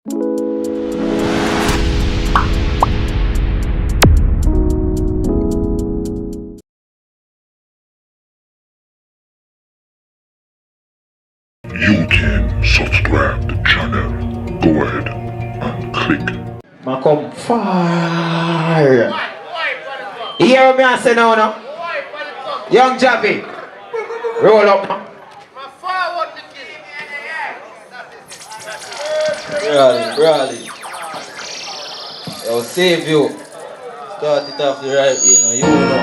You can subscribe the channel. Go ahead and click. Ma come fire. You hear what me I say now, no? Young Javi, roll up. Rally. I'll save you. Start it off the right way, you know.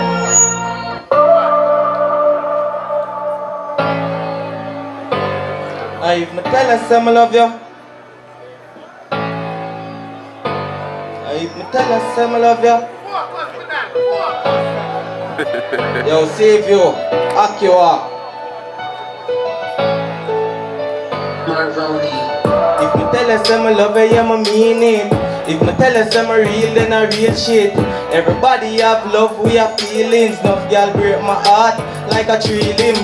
If me tell her say I love you, if me tell her say I love you, yo, save you, hack you up. If me tell her say I love you, yeah, I mean it. If me tell her say I'm real, then I real shit. Everybody have love, we have feelings. Enough girl break my heart like a tree limb.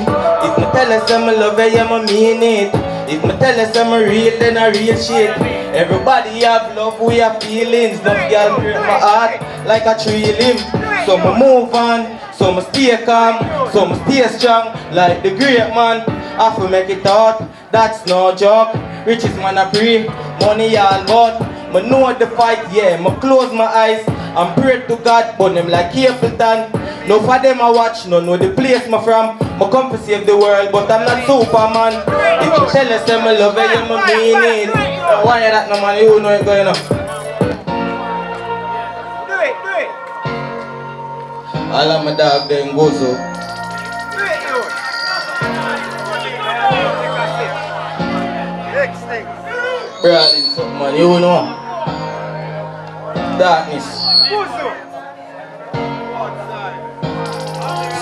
If me tell her say I love you, yeah, I mean it. If me tell her say I'm real, then I real shit. Everybody have love, we have feelings. Enough girl break my heart like a tree limb. So me move on, so me stay calm, so me stay strong like the great man. I have to make it out, that's no joke. Riches man I pray, money all but me know the fight, yeah, me close my eyes and pray to God, but them like Capleton. No for them I watch, no know the place me from. Me come to save the world, but I'm not Superman. If you tell us them I love you, you mean it. Why that no man, you know it going on. Do it. All of my dog them go so. Next thing. Brawling something man, you know. Darkness.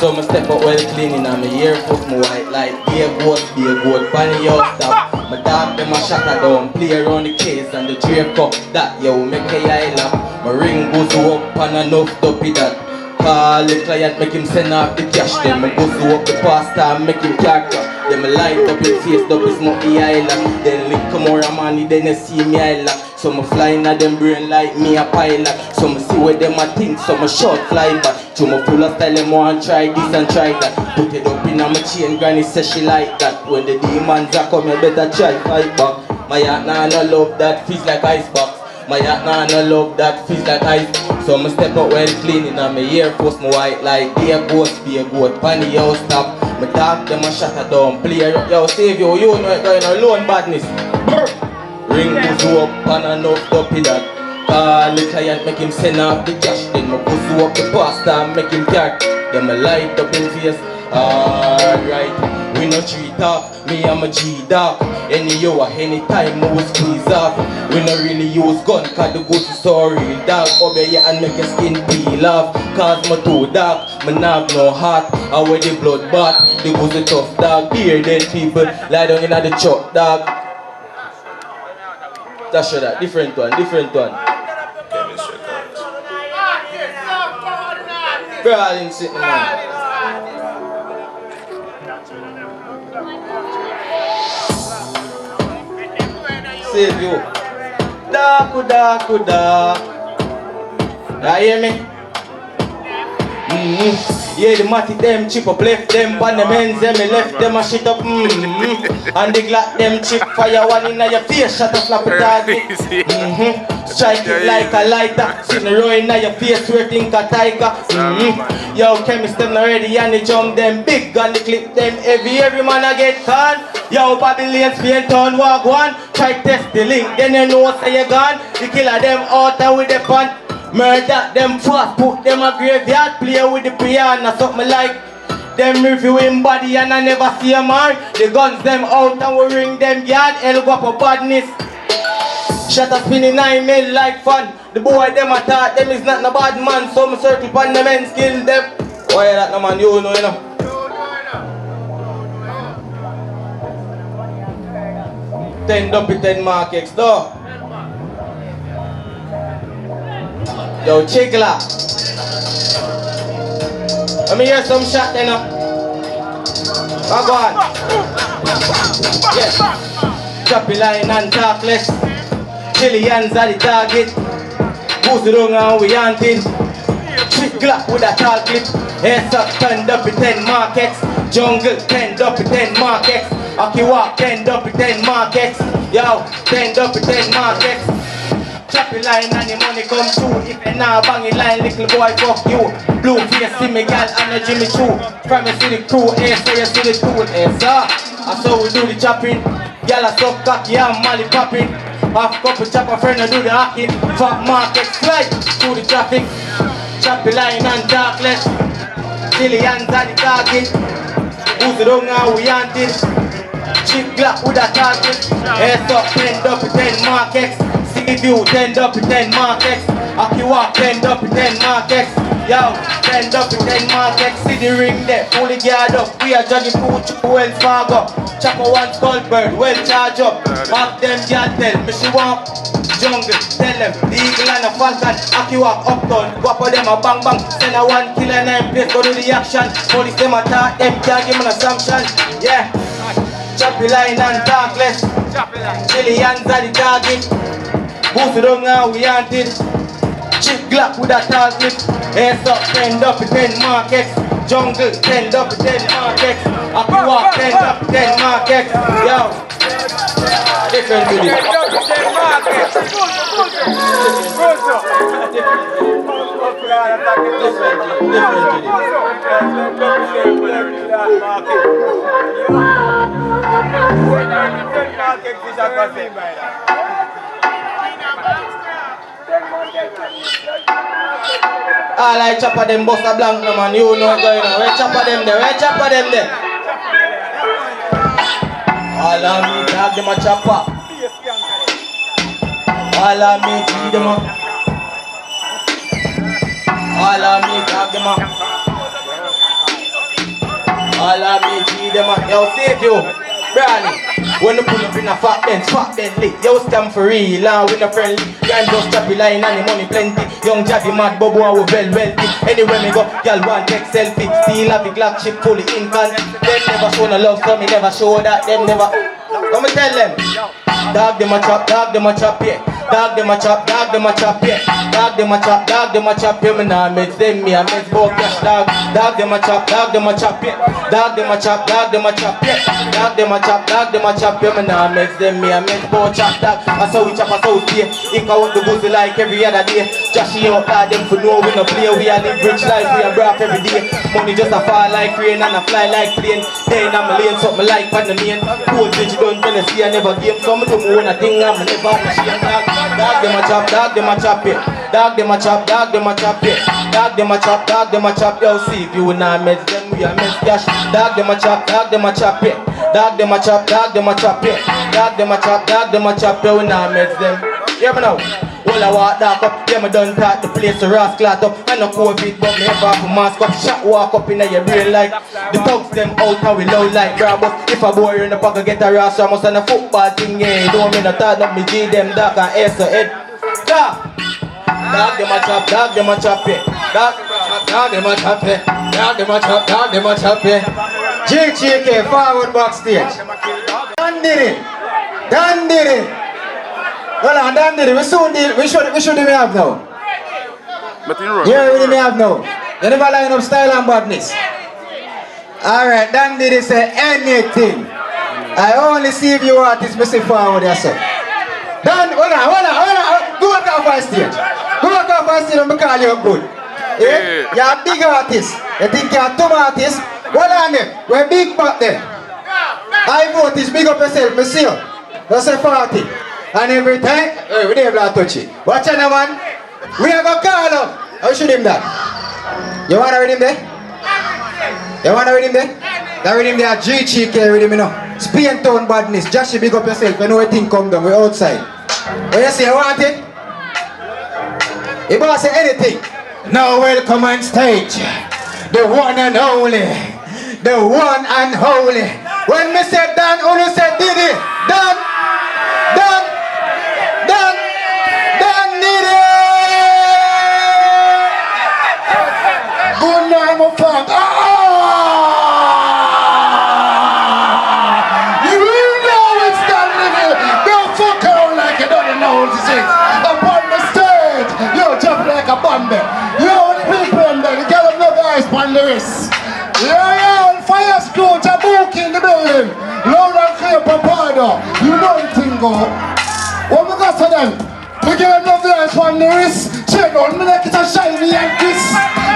So me step up well clean and my ear foot my white light. Be a goat, bunny out stop. My dog them a shot a down, play around the case and the drape cup. That yo make a island. My ring goes up and enough dopey that. Call the client, make him send off the cash. Then me go up the pasta and make him character. Then me light up his face, up his smoky island. Then link more money, then you see me island. So me flying at them brain like me a pilot. So me see where them a think, so me short fly back. So me full of style, them want try this and try that. Put it up in a my chain, granny say she like that. When the demons are come, you better try fight back. My heart nah no love that, feels like icebox. My heart nah no love that, feels like ice. So me step out well clean and my ear force my white like be a goat, panny yo stop. My dog them a shut her down, play yo save you know it going alone badness. Ring goes up and enough dopey that. Call the client, make him send off the cash. Then me goes up the pasta and make him carry. Then me light up in face. Alright, we no treat off, me and my G-Dog. Any hour, anytime we will squeeze off. We no really use gun, cause the goods is so real dog. Obey you and make your skin peel off. Cause my too dark, me nah have no heart. I wear the blood bath, the goods is tough dog. Here dead people, lie down in the truck dog. That's sure that, different one. Brawling sitting man. Save you. Dark. You hear me? Yeah, the matty them chip up, left them on the men's them, left them a shit up, And the glass them chip fire one in your face, shut up like a target. Strike it like a lighter, sitting rolling in your face, where think a tiger. Yo, chemist them already and they jump them big gun, they clip them every man a get con. Yo, Babylon, Spain town, walk one, try test the link, then you know say you gone. The killer them out with the pan. Murder them fast, put them a graveyard, play with the piano, something like them reviewing body and I never see a man. The guns them out and we ring them yard, hell go for badness. Shut up spinning 9 mil like fun. The boy them a thought them is not no bad man, so me circle pan them and skill them. Why that no man, you know. 10 dumpy 10 markets though. Yo, Chigla. Let me hear some shot then up. Go on. Yes. Drop the line and talk less. Chileans are the target. Boost it on and we hunting. Quick Glock with a tall clip. Heads up, turned up in 10 markets. Jungle, 10 up in 10 markets. Aki walk, 10 up in 10 markets. Yo, 10 up in 10 markets. Choppy line and the money come through. If you nah bang it line, little boy, fuck you. Blue face, see me gal and a Jimmy Choo. From you see the crew, eh, so you see the tool, eh, sir. That's how we do the chopping. Gal a suck cocky and Molly popping. Half couple chopper friend and do the hacking. Fat market slide through the traffic. Choppy line and darkness. Chileans are the target. Who's the wrong and we hunted. Chick Glock with a target. Heads up, 10 up in 10 markets. See view, 10 up in 10 markets. Aki walk, 10 up in 10 markets. Yo, 10 up in 10 markets. See the ring there, fully geared up. We are jogging food, Wells Fargo. Chopper one skull bird, well charge up. Mark them, y'all tell me she want jungle. Tell them, the eagle and a falcon. Aki walk uptown, go up for them a bang bang. Send a 1 killer 9 place, go do the action. Police them attack them, can't give me a sanction. Yeah, choppy line and darkless. Chileans are the target. Boost it on now, we hunted. Chick Glock with a target. Heads up, 10 up in 10 markets. Jungle, 10 up in 10 markets. Aki walk, 10 up in 10 markets. Yo, different to this. 10 up in 10 markets. All I chopper them bust a blank no man, you know what's going on. Where chopper them there, where chopper them there? All of me dog them a chopper. All of me feed them a. All of me dog them a. All of me feed them a. Yo, save you, Brownie. When you pull up in a fat Bentley, yo stand for real, and we no friendly. Can't just choppy line and the money plenty. Young Jabby mad, bobo and we well wealthy. Anywhere me go, y'all want take selfie. Still have the Glock chip fully incant. Them never show no love, so me never show that. Them never. Let me tell them. Dog them a chop, yeah. Dog them a chop, yeah. Dog them a chop, yeah. Me nah meds them, me a meds both cash dog. Dog them a chop, yeah. Dog them a chop, yeah. Dog them a chop, yeah. Me nah meds them, me a meds both chop dog. I saw we chop, I saw we stay. Ink out the pussy like every other day. Joshy out there, them for know we no play. We a live rich life, we a braff every day. Money just a fall like rain and a fly like plane. Day in my lane, something like pan the main. Cold bitch don't Tennessee, I never game. Some do me own a thing, I'm never machine dog. Dog them a chop, yeah. Dog them a chop, yeah. Dog them a chop, yo. See if you not meds them, we a meds cash. Dog them a chop, yeah. Dog them a chop, yeah. Dog them a chop, yo. We not meds them. Hear me now. Well, I walk dark up, yeah, me done talk the place to rascal out up. I no COVID, but me ever have a mask up. Shot walk up in your brain like the thugs them out and we low like grabbers. If a boy in the pocket get a ras, I must on a football thing, yeah. Don't mean no talk, not me G them dark and air so head. Dog them a chop, yeah. Dog them a chop, yeah. GGK forward backstage. Done did it. Well, I'm done did it. We should we have now. Yeah, we have now. You never line up style and badness. Alright, done did it say anything. I only see if you artists me say forward yourself. Done, hold on. Go back off stage. Go back off stage and me call you good. Yeah? You're a big artist. You think you're a dumb artist? Hold on there. We're big back there. I vote is big up yourself, me see you. That's a party. And every time, we never touch it. Watch out, man. We have a call up. How should him that? You want to read him there? That read him there. GGK read him, you know. Spain town badness. Joshy, big up yourself. You know what thing come down. We're outside. When you say you want it, you boss say anything. Now welcome on stage. The one and only. The one and holy. When me said done, only said did it. Done. Good night, my friend. You know it's done, nigga. Don't fuck around like you don't know 96. Upon the stage, you jump like a bomb. You the people in there, the girl have no guys on the wrist. Yeah, fire school, Jabuki in the building. Loud and clear, Papado. You know the thing go. What we got to them? We give them no guys on the wrist. Check on me like it's a shiny and kiss.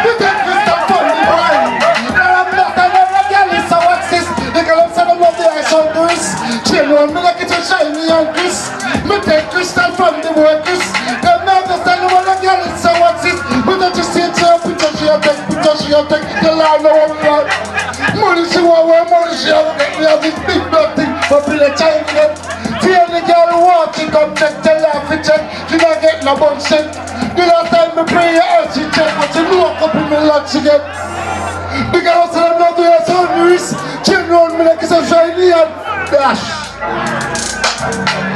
We take this stuff from the brand. I'm not another girl, so what's this? The girl have said I'm not the ice on the wrist. Check on me like it's a shiny and kiss. Me take crystal from the workers. Them not understand the one girl, so what's this? We don't just sit here, picture she take, the line know what we want. Money she want, money she have, we have this big black thing, but we let China get. Feel the girl walking, come check, tell her if check, she not get no bunch check. The last time me pray her earth she check, but she look up in me lot she get. The girl said I'm not doing her son wrist, she round me like it's a shiny and dash.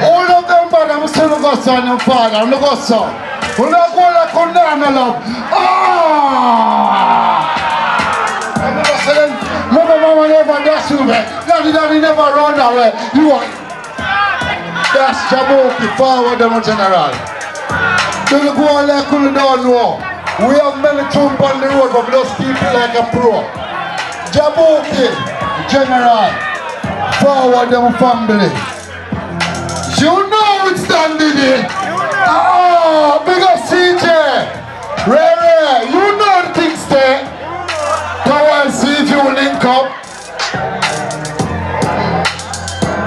All of them bad, I'm still go son and father, I'm not go son. We not go like on down the love. I'm not saying, mama never dash you away. Daddy never run away. You are. That's Jabuki, forward them general. Don't go on like you don't know. We have many troops on the road, but we just keep it like a pro. Jabuki, general, forward them family. You know it's done, Diddy. Oh, big up CJ. Ray, you know the things there. Go and see if you link up.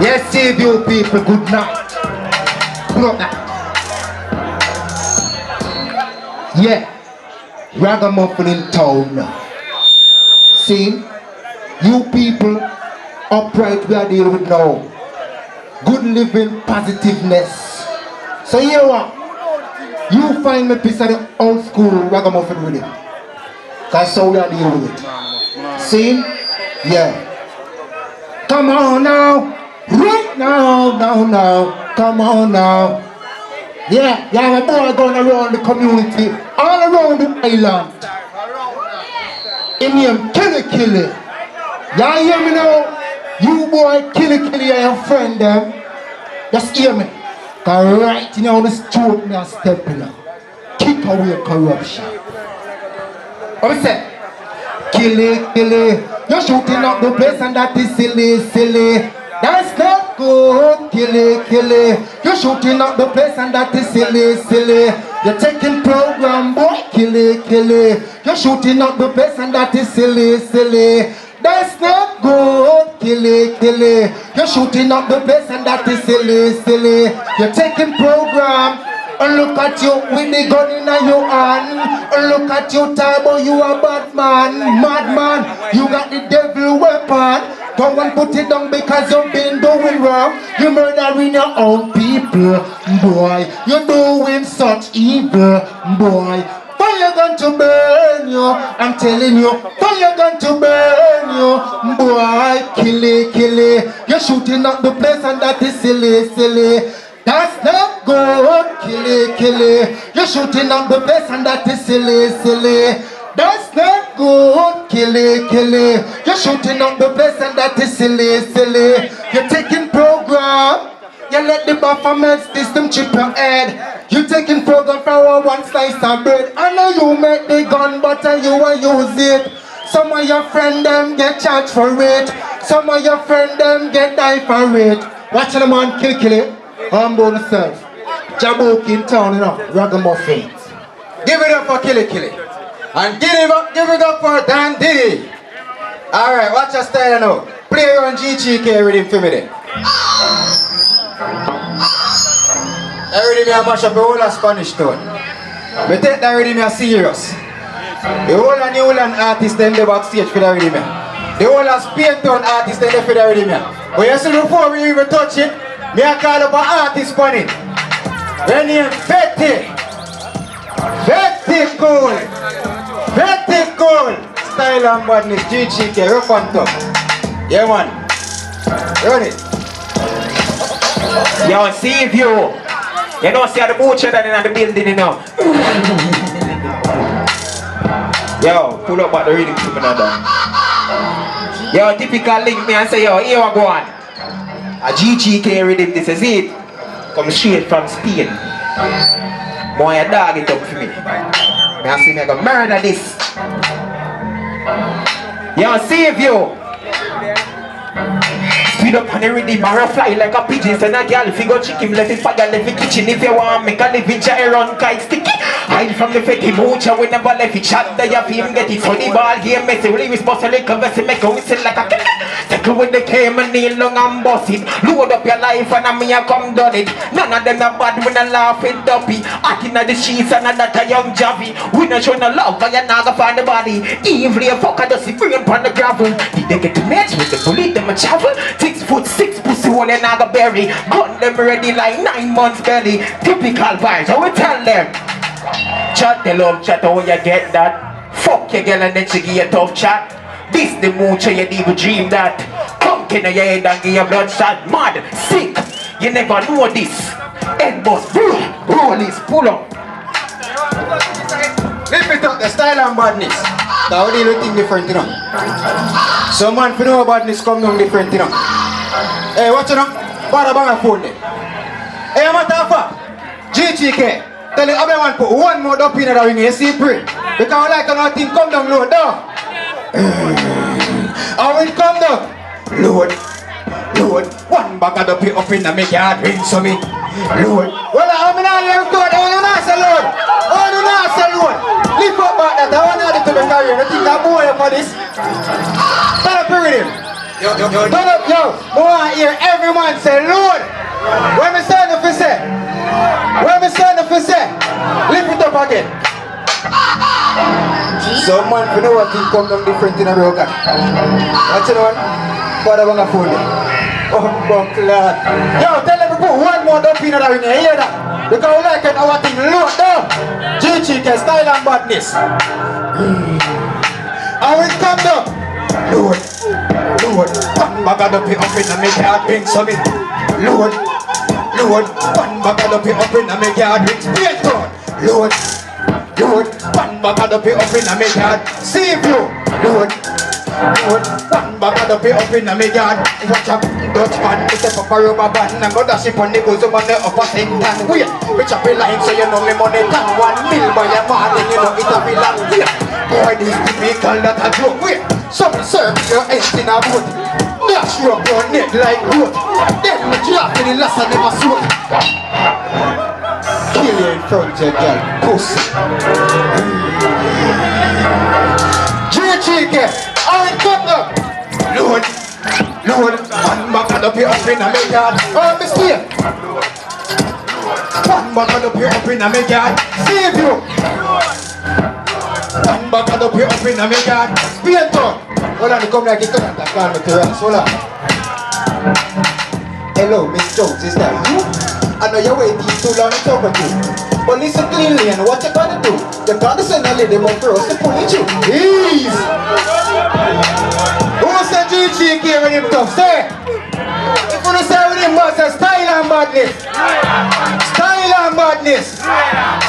Yes, save you people, good night. Good night. Yeah, ragamuffin in town now. See, you people upright we are dealing with now. Good living, positiveness. So here what? You find me piece of the old school ragamuffin with it. That's how we are dealing with it. See? Yeah. Come on now. Right now. Come on now. Yeah, you have a boy going around the community, all around the island. In name Killy. Y'all hear me now? You boy Killy and your friend them. Just hear me. Cause right now the stroke me a step in now. Kick away corruption. What I say? Killy. You're shooting up the place and that is silly. That's not good, Killy. You're shooting up the place and that is silly. You're taking program, boy, Killy. You're shooting up the place and that is silly. That's not good, Killy. You're shooting up the place and that is silly. You're taking program. And look at you with the gun in your hand. And look at you, Tabo, you a bad man, madman. You got the devil weapon. Go and put it down because you've been doing wrong. You're murdering your own people, boy. You're doing such evil, boy. Fire going to burn you, I'm telling you. Fire going to burn you, boy. Killy. You're shooting up the place and that is silly. That's not good, Killy. You're shooting up the place and that is silly. That's not good, Killy. You're shooting up the place and that is silly. You're taking program. You let the performance system chip your head. You taking program for one slice of bread. I know you make the gun, but you will use it. Some of your friend them get charged for it. Some of your friend them get die for it. Watch the man Killy. Humble yourself. Jabuki in town, you know, ragamuffin. Give it up for Killy. And give it up for Dan Diddy. Alright, watch your style now. Play on GTK rhythm for me then. That rhythm I mash up the whole of Spanish town. But take that rhythm serious. The whole of New Zealand artists then they backstage for that rhythm. The whole of Spain town artists then they for that rhythm. But you see before we even touch it, me I call up an artist for it. Her name Betty Cool. Style and badness, GTK, rough and tough. Yeah man. Run it. Yo, see if you know see the butcher that in the building, you know. Yo, pull up at the rhythm to another. Yo, typical link me and say, yo, here we go on. A GTK rhythm, this is it. Come straight from Spain. Boy, a dog it up for me. I see me go murder this. Yo, save you. Speed up on the rhythm, barrel fly like a pigeon. Send a girl if you go chicken, left it fire, left it kitchen. If you want make a living, try run kite sticky. Hide from the fetty moocher, we never left it shot. There you feel him get it, so the ball game messy. Really responsible, converse, make a whistle like a cat. Take with the came and kneel long and bust it. Load up your life and I me a come done it. None of them are bad when I laugh with duppy. Acting at the sheets and that a young Javi. We not show no love, but you not gonna find the body. Evil, a fucker does it bring upon the gravel. Did they get to match with the bullet, them a travel? 6 foot 6 pussy hole and I got berry. Gun them ready like 9 months belly. Typical vibes, I will tell them. Chat the love chat, how you get that? Fuck your girl and then she give you a tough chat. This the moocher you never dream that. Come in your head and give your blood shot. Mad, sick, you never know this. Head bust, roll this, pull up. Let me talk the style and badness. That would even think different, you know. Some man for know badness come down different, you know. Hey, watch you know? Bada bang a phone there. Hey, matter of fact, GTK, tell the other one put one more up in the ring, you see pray. Because like another thing come down low, down. And when it come down, Lord, one bag of the up in the make yard ring so me. Lord, well I'm not here to I want to say Lord. I want to say Lord. Lift up back that I want to do the career. I think I'm more for this. Stand up with him. Stand up, yo. I want to hear every man say Lord. When me stand up for say. When me stand up for say. Lift it up again. Some man for know what thing come down different in a real guy. Watch it on. Bada bang a phone there. Oh, buckler. Yo, tell them to put one more dump in the ring. You hear that? Because we like it our thing load down. GTK style and badness. And we come down. Lord, one bag of the up in the make yard ring so me. Lord, one bag of the up in the make yard ring. Straight down. Lord, one bag of the up in the make yard. Save you. Lord, one bag of the up in the make yard. Watch up, Dutch man, it's a papa rubber band. I'm gonna ship on the bosom on the upper thing. Wait, we chop it line so you know me money than 1 mil by your man. And you know it's a villain. Boy, this typical that a joke. Wait, some serve your head in a boat. Dash you up your neck like goat. Then we drop in the last of them a suit. Kill you in front of your girl, pussy. GTK, I will come up. Lord, one bag of the up in a make yard. Oh, mistake. One bag of the up in a make yard. Save you. One bag of the up in a make yard. Spear talk. Hold on, come like it can't call me to rest. Hold on. Hello, Miss Jones, is that you? I know you're waiting too long to talk with you. But listen cleanly and what you're gonna do. You're gonna send a lady more for us to pull you. Ease! Who said GTK when him tough? Say! If you say with him, boss, say style and badness. Style and badness.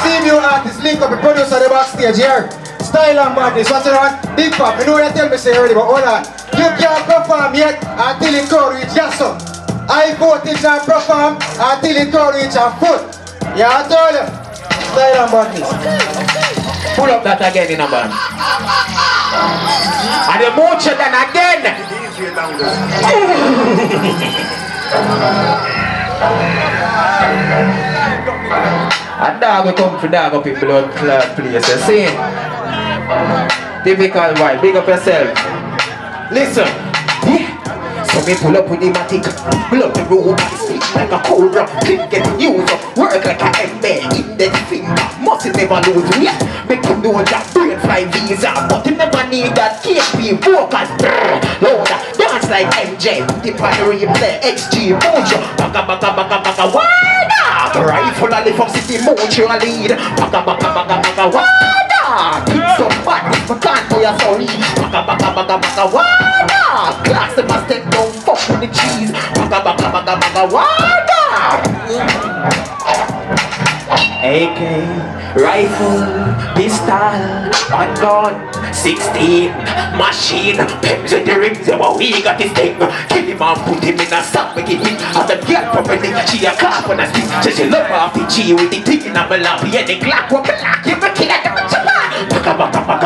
See you artists, link up the producer the backstage here. Style and badness. What's it on? Big Pop, you know what you tell me say already, but hold on. You can't perform yet until the crowd reach your son. I voltage and perform until the crowd reach a foot. Yeah, I told you. Style and badness. Pull up that again in a band. And the moocher then again. A dog will come for dog up in blood clot place, you see? Typical vibe, big up yourself. Listen. So me pull up with the matic, blow the road, sleep like a cobra, click get the use up, work like a ember, in the finger, must never lose, yeah. Make him know that brain fly visa, but him never need that KP focus, loader, dance like MJ, the primary replay, XG, mojo, baka, wada, rifle a lift up city, mojo a lead, baka, wada, Kingston bad, if I can't do your sorry, baka, wada, class the mustard, don't fuck with the cheese, baka, wada. AK, rifle, pistol, one gun, 16, machine, pems in the rings, but we got this thing. Kill him and put him in a sack, make it hit. And the girl properly, she a cough on a stick. So she love off the G with the thing in a lap. Yeah, the clock, what the lock, you kill it, baka,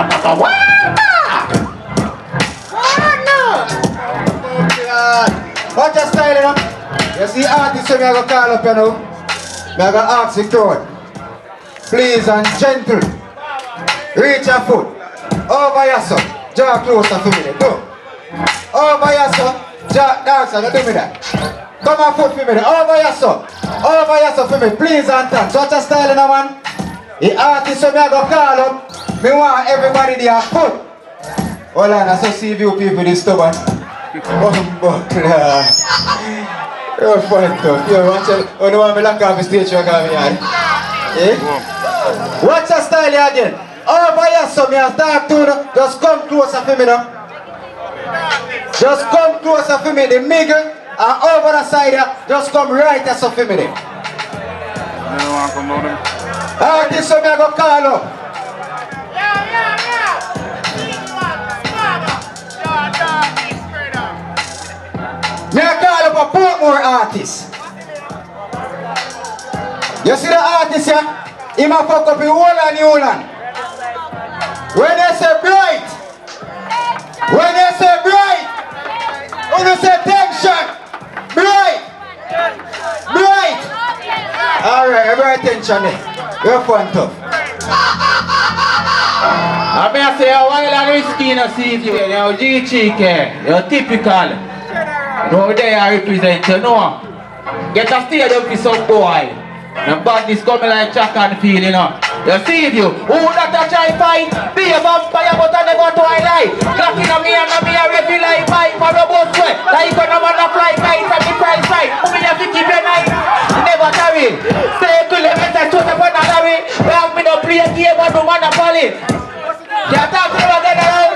Watch your style, you know. You see artists when I go call up, you know. I go ask the crowd. Please and gentle. Reach your foot. Over your son. Draw closer for me. Do. Over your son. Dancer, do me that. Come on foot for me. Over your son. Over your son for me. Please and thanks. Watch your style, you know, man. The artists when I go call up. Me want everybody there foot. Hold on, I saw see you people this stubborn. You're fun tough. You watch it. Oh, no one will lock off the stage you come here. Eh? Watch your style here again. Oh, by yourself, you start to just come closer for me now. Just come closer for me. The middle and over the side here. Just come right as for me there. Artists, so me I go call up. Me I call up a Portmore artist. You see the artist here? He might fuck up the whole of New Land. When they say bright, when they say bright, when they say tension, bright, bright. Alright, bright tension there. You're fun tough. I may say a while and risky in a seat you know, G-Cheek, you're typical. No, they are represent, you know. Get a stadium for some boy. The badness coming like Jack and feel, you know. You see you, who not a try fight? Be a vampire but I never twilight. Clocking on me and me a reveal like fight for the boat way. Like when I'm on a fly kite and the price right. Who me a 50 per night? Never carry. Stay cool, let me say shut up on a lorry. Well, me no play a game and no man a poly. Can't talk to them again around.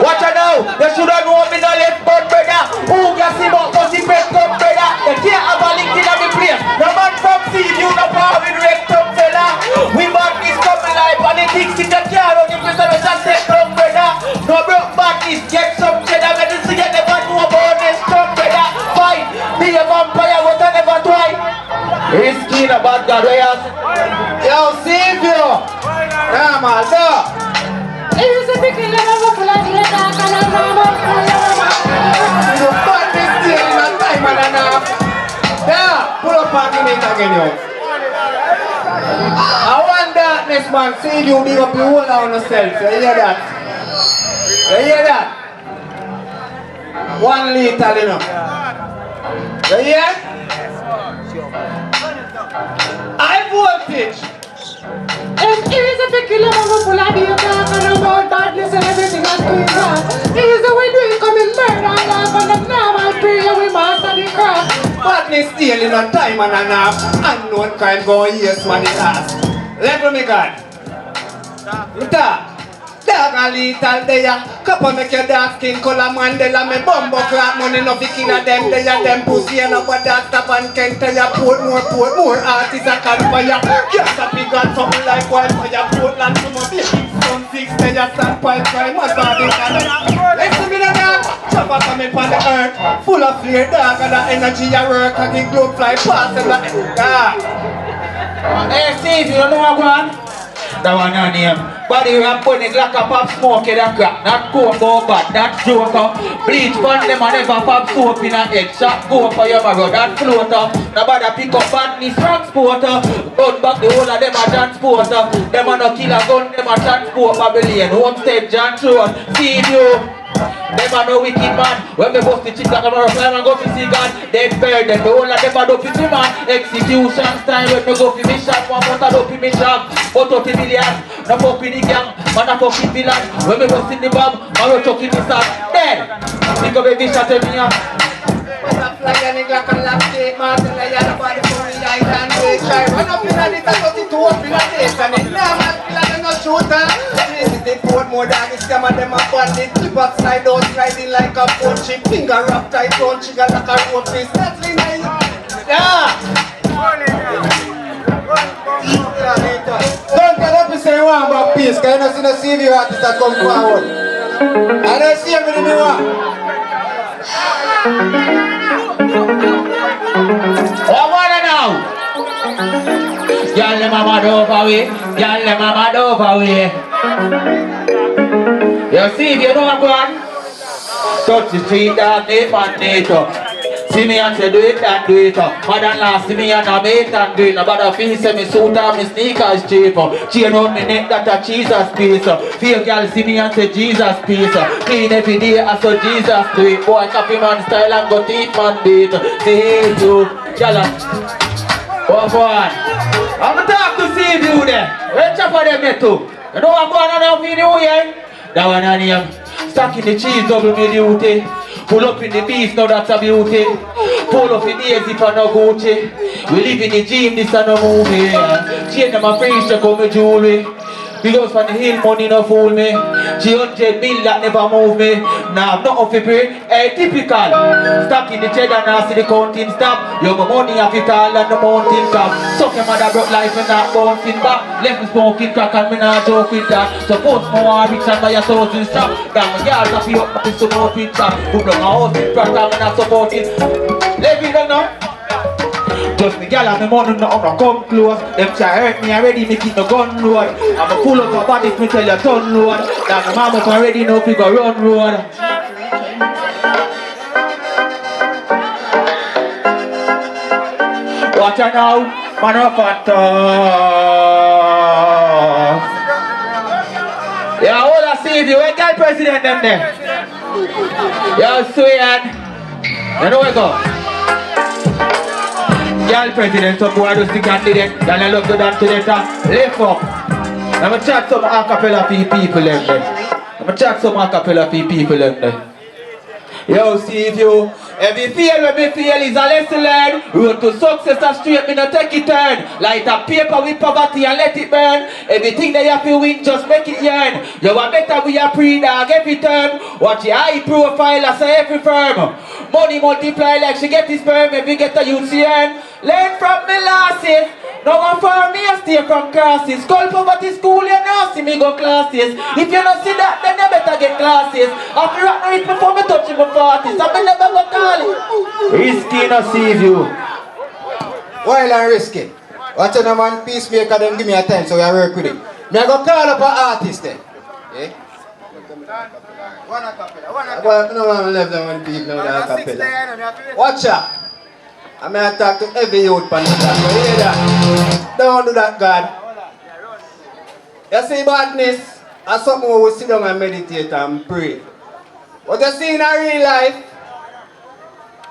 Watch out now, they should have known me no left gun brother. Who can see about pussy bread gun brother? They can't have a link in the place. No man from Seaview, no power with rectum fella. We bought this coming life and the things in the car on the place of the sunset gun brother. No broke badness, get some cheddar. When you see you never know about this gun brother. Fight, be a vampire but I never try. Risky in a bad god way else. Yo, Seaview. Nah man, so. It is a big little full of the dark and I'm you bought this thing in a time and a half. Yeah, pull up on the neck again, yo. I want darkness, man. See you big up the whole on yourself. You hear that? You hear that? 1 liter, you know. You hear? High voltage. It is a big little full of the dark and about badness and everything that's going on. It is the way we come in murder and laugh and the normal prayer we master the craft. Badness stealing a time and a half. Unknown crime going yes man it has. Level me God. Dog a little there. Couple make your dark skin color Mandela. Me bumbo crap money no fi kill a them. They a them pussy and up a dark stop and can't tell ya more artists a can fire. Yes a big gun something like wildfire. Portland to my baby son 6 they a stand pipe crime and body can. Listen me the dog. Chopper coming from the earth. Full of flare dog and the energy a work. And the globe fly past and the dog. Hey Steve, you don't know what I'm going? That one on him. Body rap on it like a pop smoke in a crack. Not coke or bad, that joker. Bleach on them and never pop soap in a head. Shot go for your barrow, that floater. Nobody pick up badness transporter. Run back the whole of them a transporter. Them a no killer gun, them a transport Babylon. Homestead, John Throne, see you. Them a no wicked man. When me bust the chick like a fly and go for see God. Dead bird, them the whole of them a dopey to man. Execution style when me go for me shot. One month a dopey me shot. But 30 million. No fuck with the gang, man a fuck with villain. When me bust in the bomb, man a chuck in the sack. Dead. Think of a bitch at me up. Like a nigga like a lap-stick, Martin, I had a body for me, I can't wait. Try run up in a little 32 up in a days, and it now man feel like a no shooter. They put more than this scam and them a bandit. Clipper slide out, sliding like a phone chip. Finger wrap tight, don't trigger like a rope piece. That's the night. Yeah! peace, because I don't see no CV artists that come forward. I don't see him in the mirror. What want now? Y'all let my mad over way. Y'all let my mad over way. You see, if you know I'm going, touch the street, dog, they man nature. See me and say do it and do it. Mother-in-law see me and I make and do it. Nobody feel say me suit and me sneakers cheap. Chain on me neck that a Jesus piece. Feel girl see me and say Jesus piece. Clean every day I saw Jesus do it. Boy copy man style and go teeth man beat. Say you, Jala. Oh boy. I'm gonna talk to see you there. Where chop for them there too. You know I'm going on up in the way. That one on him. Stacking the cheese double me duty. Pull up in the beast, now that's a beauty. Pull up in the easy for no Gucci. We live in the gym, this a no movie. Change them a face, check out my jewelry. Because from the hill, money no fool me. 300 mil that never move me. Nah, I'm not off it, hey, typical. Stuck in the cheddar, now see the counting stop. Yo, my money have it all on the mountain top. Suck your mother broke life and not bouncing back. Left me smoking crack and me not joke with that. Suppose my war rich and buy a thousand strap. Down my yard, I feel up, it's so much with that. Who blow my house in crack and me not support it. Let me know now. Just me gal and me money not come close. Them try hurt me already, me keep the gun load. I'ma pull up my body if me tell you turn load. That my mama already know we go run road. Watch out now, man up and tough. Yeah, all I see is you ain't got president them there. Yeah, sweet. You know where we go? Girl president, some boy just the candidate. Girl I love to dance to that. Lift up. I'ma chat some acapella for people them there. I'ma chat some acapella for people them there. Yo, see if you every fail when me fail is a lesson learned. Road to success and straight me no take it turn. Light a paper with poverty and let it burn. Everything that you have to win, just make it yearn. You are better with your pre-dog every term. Watch your high profile as every firm. Money multiply like she get his sperm. If you get a youth she earn. Learn from me losses. No one for me I stay from crosses. Call poverty school you know see me go classes. If you don't see that then you better get classes. After rock it before me touch my 40s. I may never go call it. Risky no save you. Wild and risky. Watch out, man, peacemaker, them give me a time so I work with it. Me I go call up an artist then. Yeah? One acapella. Well, no one left them when people know the acapella. Watch out. I may talk to every youth on the track. You hear that? Don't do that, God. You see badness? That's something we will sit down and meditate and pray. What you see in a real life?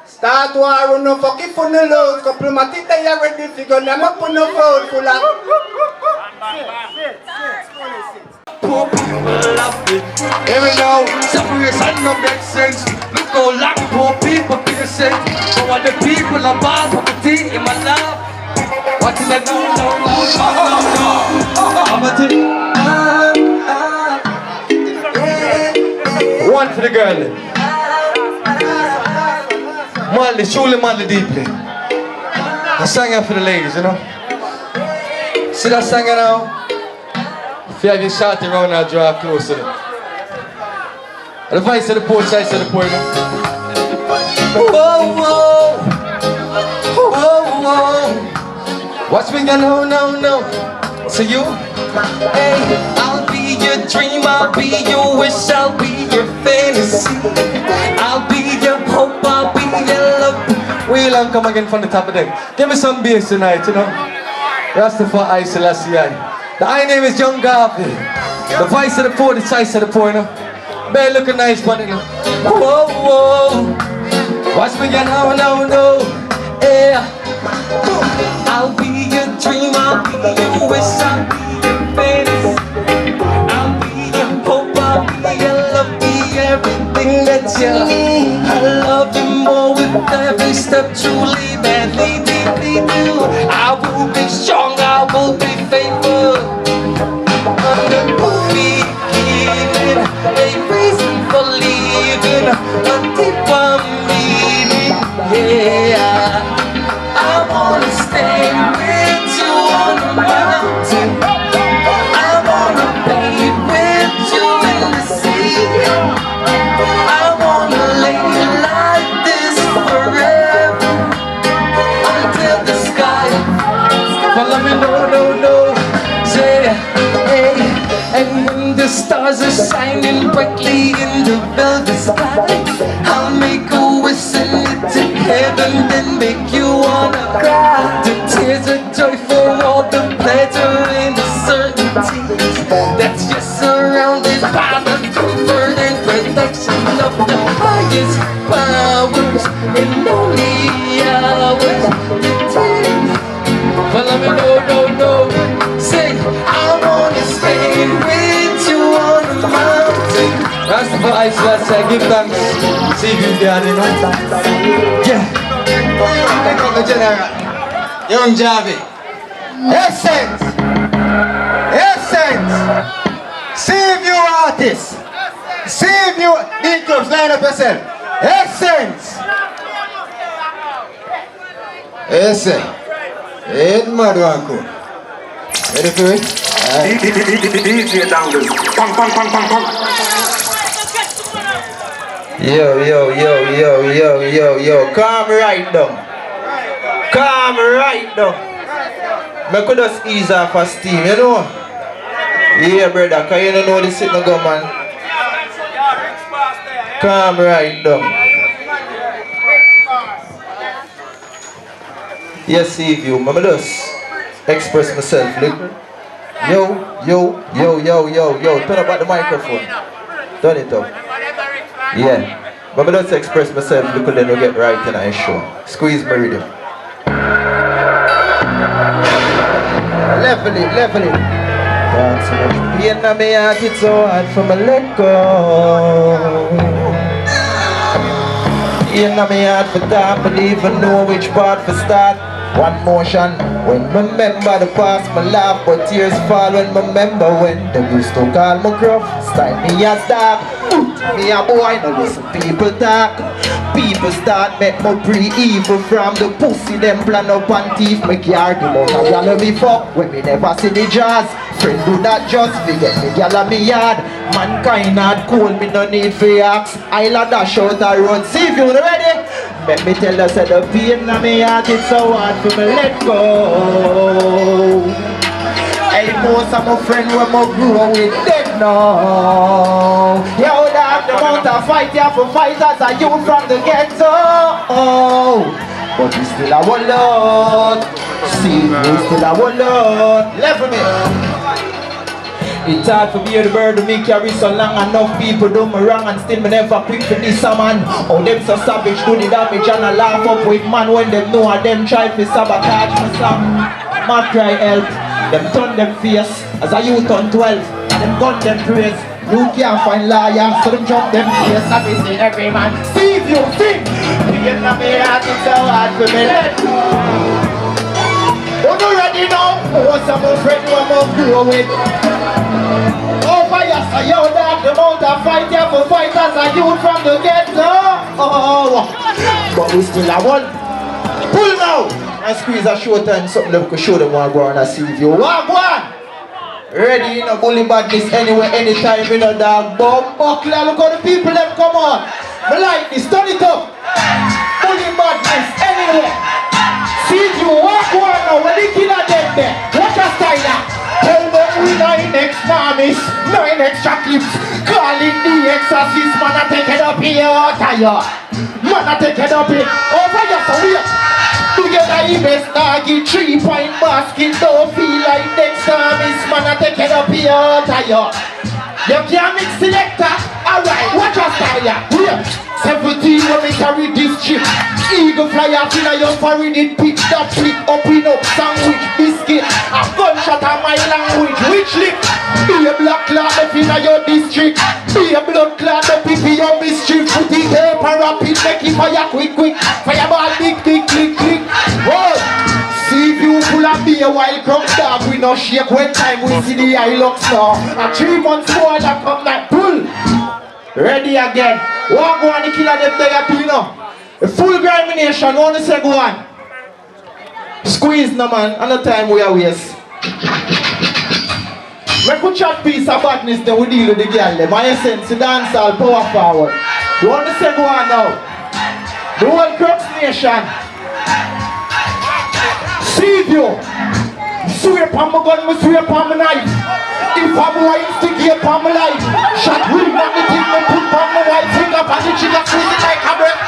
Start war run no fucking for no load. Couple of my teeth they are ready to go. I'm up on no phone full of. Poor people love it. Here we go. Separation no make sense. Look how long poor people feel sense. So what the people are bad for the tea in my love. What did I do? No. I'm a tea. One for the girl. Madly, truly madly deeply. I sang it for the ladies, you know. See that song now? If you have your shot around, I'll draw closer. The voice of the poor, side of the poor. Whoa, whoa. Whoa, whoa. Watch me go, no. So you? Hey, I'll be your dream, I'll be your wish, I'll be your fantasy. I'll be your hope, I'll be your love. We'll come again from the top of them. Give me some bass tonight, you know. Rastafari Selassie. The I name is John Garfield. The voice of the poor, the size of the poor, you know. Better looking nice, but you know. Whoa, whoa. Watch me get no. Yeah. I'll be your dream, I'll be your wish, I'll be your fantasy. I'll be your hope, I'll be your love, be everything that you need. I love you more with every step, truly, madly, deeply do. I will be strong, I will be faithful. Under be giving a reason for leaving, a deeper meaning, yeah. I wanna stay with you on the mountain. I wanna be stars are shining brightly in the velvet sky. I'll make a wish and it to heaven, then make you wanna cry. The tears of joy for all the pleasure and the certainty that's just surrounded by the comfort and protection of the highest powers in lonely hours. The tears, follow me, no. Say, I wanna stay with you on the mountain. That's the vibes, let's say, give thanks. See you there, you know. Yeah. Take out the general. Young Javi. Essence. Save your artists. Save your D-clubs, line up yourself. Essence. Hey, mad one cool. Ready for it? DJ Dangles. Yo. Calm right down. I could just ease off a steam, you know? Yeah, brother, cause you don't know this shit no go, man. Calm right down. Yes, see you. I'ma just express myself. Look. Yo. Turn up at the microphone. Turn it up. Yeah. I'ma just express myself. Look, then we get right in our show. Squeeze my rhythm. Level it. Got so much pain in my heart, it's so hard for me let go. In my heart for time, but even know which part for start. One motion, when I remember the past, my laugh, but tears fall when I remember when they used to call me gruff, style me as dark. Me a boy, no listen people talk. People start make me pre-evil from the pussy, them plan up and thief. Me care the amount of y'all me fuck when me never see the jazz. Friend do not just forget me y'all me yard. Mankind not cool, me no need for axe. I'll dash out the road, see if you ready. Let me tell you, say the pain in me heart, it's so hard for me let go. Hey, most of my friends when I grew up with dead now. Yo, dog, the amount of fight you have to fight as a youth from the ghetto. But we still have one lot. See, we still have one lot. Level me. It's hard for me the bird to me carry so long. Enough people do me wrong and still me never quick for this a man. Oh, them so savage do the damage and I laugh up with man when them know and them try to sabotage my song. My cry help. Them turn them face as a youth on 12 and them gun them praise. You can't find liars so them jump them face and we see every man. See if you sing. Pain in me heart, it's so hard for me let go. Oh, you ready now? Oh, some of friends who I'm grow with. Oh, fire, so yo, dog, the amount of fight you for fight as a youth from the ghetto. Oh, but we still have one. Pull now. And squeeze a short time, something that we could show them what go on and see if you want one. Ready, you know, bully badness anywhere, anytime, you know, dog. Bomb buckler, look how the people them come on. Me like this, turn it up. Bully badness anywhere. See if you walk one now, when the killer them there. Watch a style now. Tell them we 9X mamis, 9X clips. Call it the exorcist, man, I take it up here, tire. Man, I take it up here. Over here, so we together, he best naggy 3-point basket. Don't feel like next time, this man, I take it up here, tire. You can't mix selector. Alright, watch your style, yeah. 17 when we carry this chip. Eagle fly out in a your foreign it pick that trick up in up sandwich biscuit. A gunshot on my language, which lip? Be a black cloud up in a your district. Be a blood clot up in your mischief. Put it paper rapid, make it fire quick. Fireball big, click. Whoa! See if you pull up be a wild crop dog. We no shake when time we see the eye locks now. And 3 months more that come like pull. Ready again. Walk go on the killer them there too, you know. A full grindmination, want to say go on. Squeeze no man, and the time we are waste. Make a chat piece of badness then we deal with the girl them. My essence, the dance all power forward. You want to say go on now. The whole Crux Nation. See you. Sweep on my gun, me sweep on my knife. if a boy instigate on my life, shot ring on the thing, me put on my white finger, and the trigger squeeze it like a breath.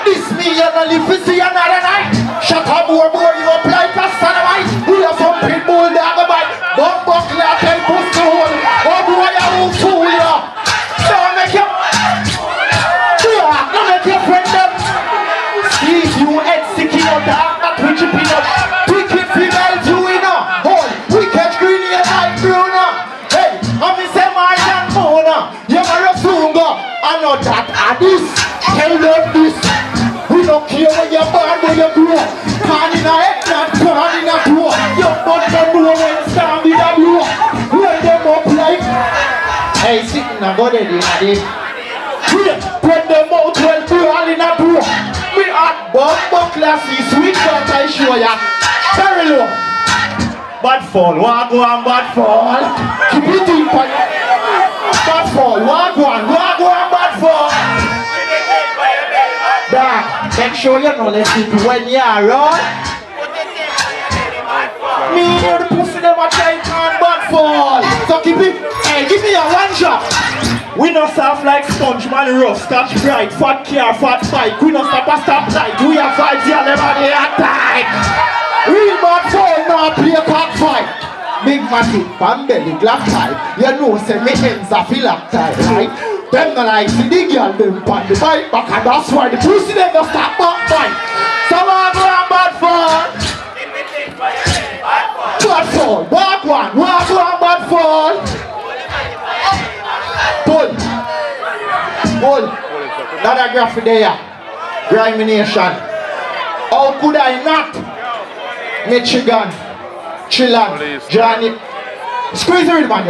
This me and I live to see another night. Shut up, boy, you apply for sunlight. We have some pit bull dog bite. Don't buckle out and push the hole. Oh boy, I won't fool ya. Don't make you. Don't make your friend them. See you head sticky out dark, not twitchy peanut. Wicked female you in a hole. We catch green in your night, Bruno. Hey, I'm in say my young Mona. You're a sunga. I know that I this. Tell them this. We don't care where you're born, where you grow. Can in a head, not can in a grow. Your butt can blow when stand with a blow. Roll them up like. Hey, sitting and go there, they put them out well, all in a blow. We are bomb classy, sweet but I show ya. Very low. Bad fall, walk one, bad fall. Keep it deep on. Bad fall, walk one, bad fall. Dad, make sure you know let's it when you are on. Me and the pussy them a try and bad fall. So keep it, hey, give me a one shot. We not soft like sponge, man rough, scotch bright, fat car, fat bike. We not stop a stop light, we have vibes, yeah, everybody are tight. Real bad fall, now play a cock fight. Big massive, pan belly, glass pipe. You know, say me ends a feel like tight, right? Them no like see the girl them pan the bike back and that's why the pussy them no stop back fight. So I go on bad fall. Bad fall, back one, walk on bad fall. Pull. Another graphic there. Grimy Nation. How could I not? Michigan. Chillan. Johnny. Squeeze the rhythm, man.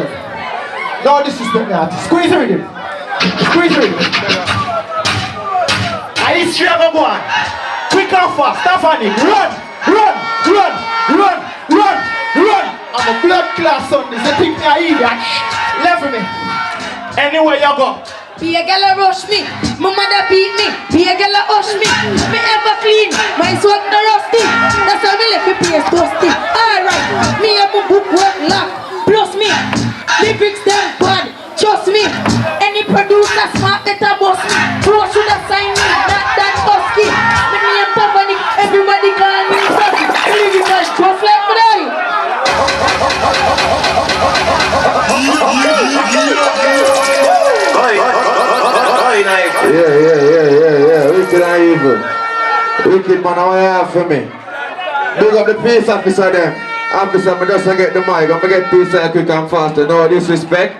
No disrespect that. Squeeze the rhythm. Squeeze the rhythm. I history of a one. Quick and fast. Stephanie. Run. I'm a blood class on this. You think me a idiot? Level me. Anywhere you go. Be a girl a rush me, my mother beat me. Be a girl a hush me, me ever clean. My swag no rusty, that's how me left me place dusty. Alright, me have my book work lock. Plus me, lyrics them bad. Trust me, any producer smart better boss me. Who should have signed me? Not that husky. Me name Pavani, everybody call me Puffy. Lyrical tough like me die. Yeah. Wicked and evil. Wicked man, how you have for me? Big up the police officer them. Officer, me just get the mic. I'm gonna get peace and quick and faster. No disrespect.